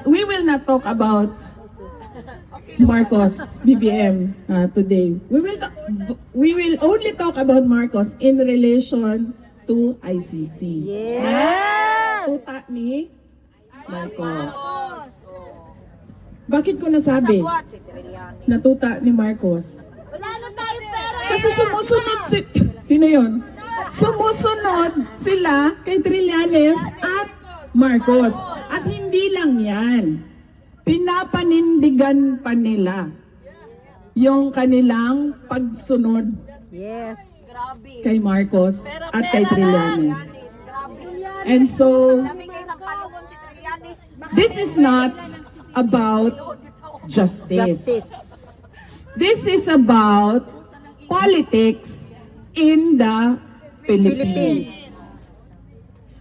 we will not talk about Marcos BBM today. We will only talk about Marcos in relation to ICC. Yes! Tuta ni Marcos. Bakit ko nasabi na tuta ni Marcos? Wala na tayong pera! Kasi sumusunod sino yon? Sumusunod sila kay Trillanes at Marcos. At hindi lang yan. Pinapanindigan pa nila yung kanilang pagsunod Yes. kay Marcos at kay Trillanes. And so, this is not about justice. This is about politics in the Philippines.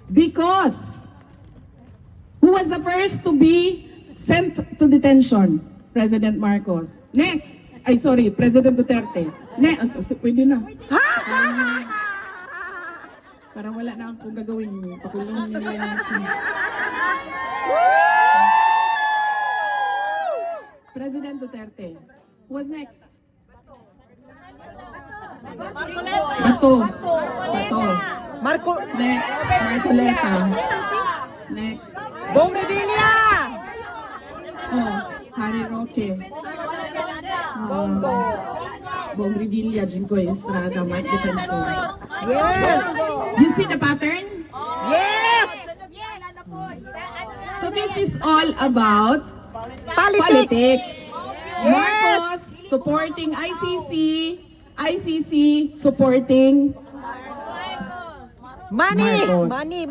Because who was the first to be sent to detention? President Marcos. Next. Ay, sorry, President Duterte. Next. Pwede na. Parang wala na akong gagawin. Pakulong nila lang siya. President Duterte. Who was next? Bato. Marco. Next. Marcoleta. Next. Bong Revilla! Oh, Harry Roque. Bong Revilla, Jingoy Estrada, Mike Defensor. Yes! You see the pattern? Yes! So this is all about Politics! Marcos supporting ICC, ICC supporting Money! Marcos. Money!